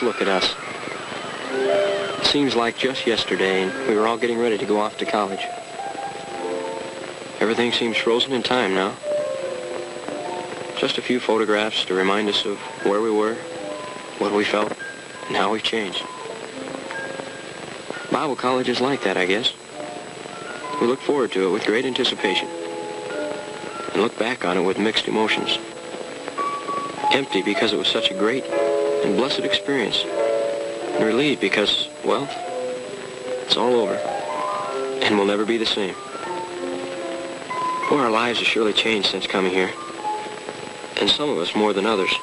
Just look at us. It seems like just yesterday, and we were all getting ready to go off to college. Everything seems frozen in time now. Just a few photographs to remind us of where we were, what we felt, and how we've changed. Bible college is like that, I guess. We look forward to it with great anticipation, and look back on it with mixed emotions. Empty because it was such a great and blessed experience, and relieved because, well, it's all over, and we'll never be the same. Boy, our lives have surely changed since coming here, and some of us more than others.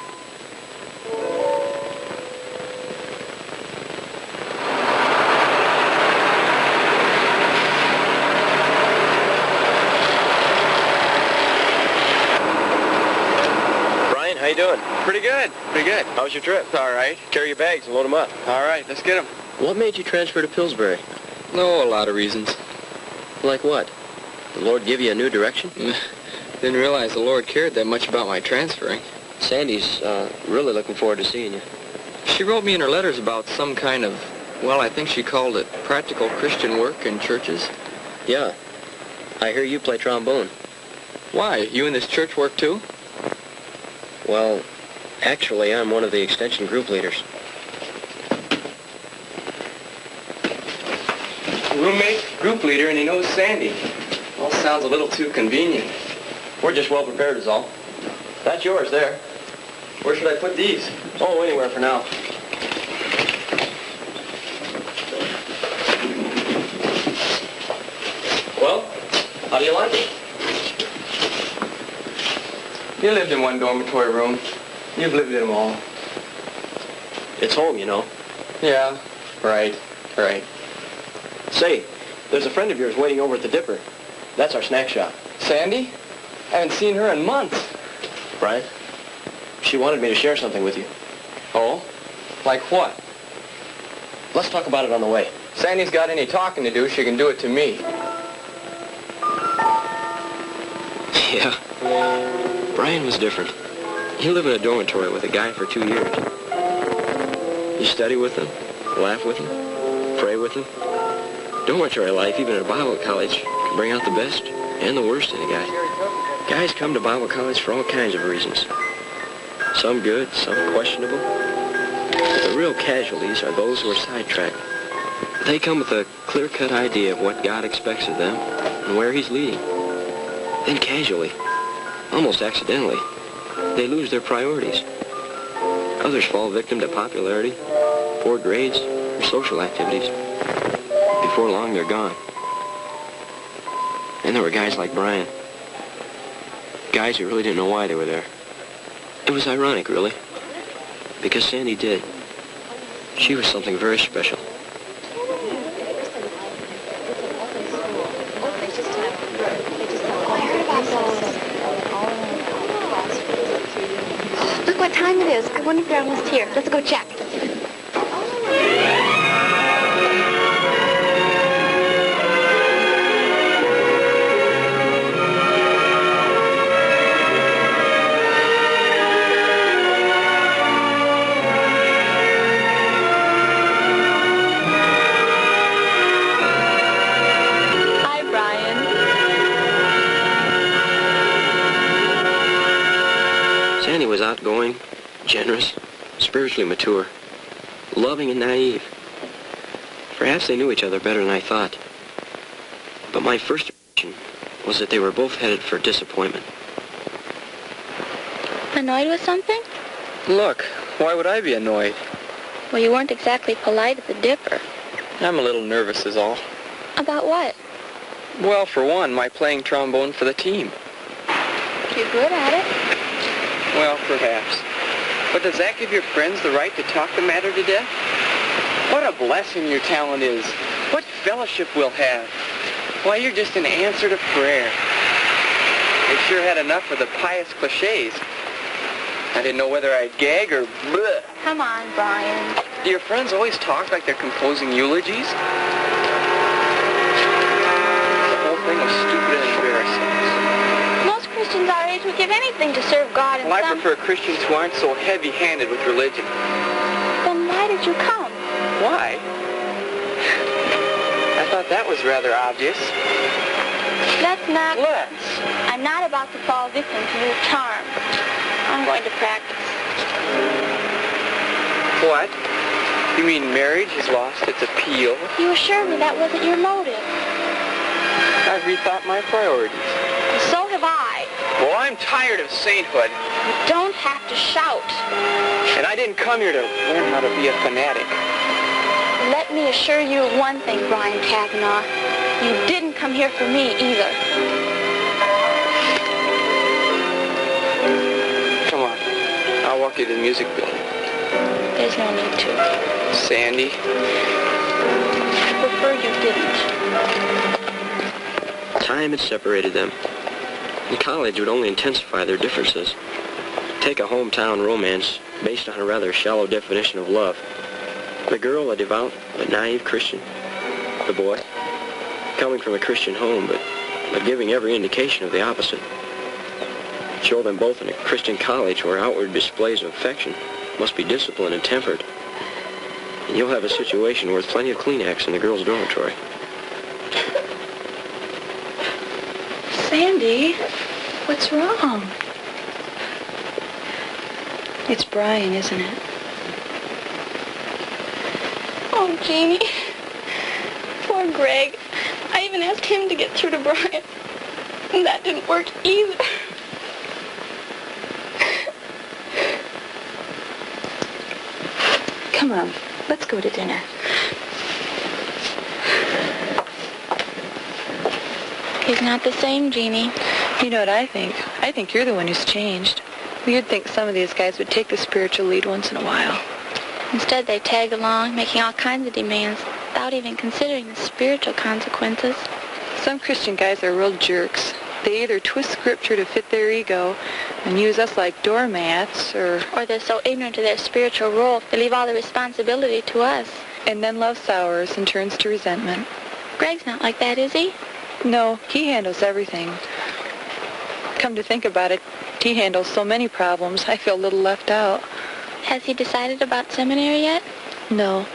How you doing? Pretty good, pretty good. How was your trip? All right. Carry your bags and load them up. All right, let's get them. What made you transfer to Pillsbury? No, a lot of reasons. Like what? The Lord give you a new direction? Didn't realize the Lord cared that much about my transferring. Sandy's really looking forward to seeing you. She wrote me in her letters about some kind of, well, I think she called it practical Christian work in churches. Yeah. I hear you play trombone. Why? You in this church work too? Well, actually, I'm one of the extension group leaders. Roommate, group leader, and he knows Sandy. All sounds a little too convenient. We're just well prepared is all. That's yours there. Where should I put these? Oh, anywhere for now. Well, how do you like it? You lived in one dormitory room. You've lived in them all. It's home, you know. Yeah, right. Say, there's a friend of yours waiting over at the Dipper. That's our snack shop. Sandy? I haven't seen her in months. Brian, she wanted me to share something with you. Oh? Like what? Let's talk about it on the way. Sandy's got any talking to do, she can do it to me. Yeah. Brian was different. He lived in a dormitory with a guy for 2 years. You study with him, laugh with him, pray with him. Dormitory life, even at a Bible college, can bring out the best and the worst in a guy. Guys come to Bible college for all kinds of reasons. Some good, some questionable. But the real casualties are those who are sidetracked. They come with a clear-cut idea of what God expects of them and where He's leading. Then casually, almost accidentally, they lose their priorities. Others fall victim to popularity, poor grades, or social activities. Before long, they're gone. And there were guys like Brian. Guys who really didn't know why they were there. It was ironic, really. Because Sandy did. She was something very special. Look what time it is. I wonder if they're almost here. Let's go check. Hi, Brian. Sandy was outgoing, generous, spiritually mature, loving and naive. Perhaps they knew each other better than I thought. But my first impression was that they were both headed for disappointment. Annoyed with something? Look, why would I be annoyed? Well, you weren't exactly polite at the Dipper. I'm a little nervous is all. About what? Well, for one, my playing trombone for the team. You're good at it. Well, perhaps. But does that give your friends the right to talk the matter to death? What a blessing your talent is. What fellowship we'll have. Why, you're just an answer to prayer. They've sure had enough of the pious cliches. I didn't know whether I'd gag or bleh. Come on, Brian. Do your friends always talk like they're composing eulogies? The whole thing was stupid and embarrassing. Most Christians our age would give anything to serve God in Well, I some... prefer Christians who aren't so heavy-handed with religion. Then why does don't you come? Why? I thought that was rather obvious. Let's not... Let's. I'm not about to fall victim to your charm. I'm going to practice. What? You mean marriage has lost its appeal? You assured me that wasn't your motive. I've rethought my priorities. So have I. Well, I'm tired of sainthood. You don't have to shout. And I didn't come here to learn how to be a fanatic. Let me assure you of one thing, Brian Kavanaugh. You didn't come here for me either. Come on. I'll walk you to the music building. There's no need to. Sandy? I prefer you didn't. Time had separated them. And college would only intensify their differences. Take a hometown romance based on a rather shallow definition of love. The girl, a devout but naive Christian. The boy, coming from a Christian home but giving every indication of the opposite. Show them both in a Christian college where outward displays of affection must be disciplined and tempered. And you'll have a situation worth plenty of Kleenex in the girls' dormitory. Sandy, what's wrong? It's Brian, isn't it? Oh, Jeannie. Poor Greg. I even asked him to get through to Brian. And that didn't work either. Come on, let's go to dinner. He's not the same, Jeannie. You know what I think? I think you're the one who's changed. You'd think some of these guys would take the spiritual lead once in a while. Instead, they tag along, making all kinds of demands without even considering the spiritual consequences. Some Christian guys are real jerks. They either twist scripture to fit their ego and use us like doormats, or they're so ignorant of their spiritual role, they leave all the responsibility to us. And then love sours and turns to resentment. Greg's not like that, is he? No, he handles everything. Come to think about it, he handles so many problems, I feel a little left out. Has he decided about seminary yet? No.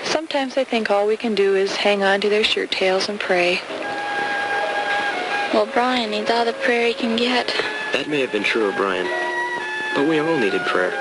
Sometimes I think all we can do is hang on to their shirt tails and pray. Well, Brian needs all the prayer he can get. That may have been true of Brian, but we all needed prayer.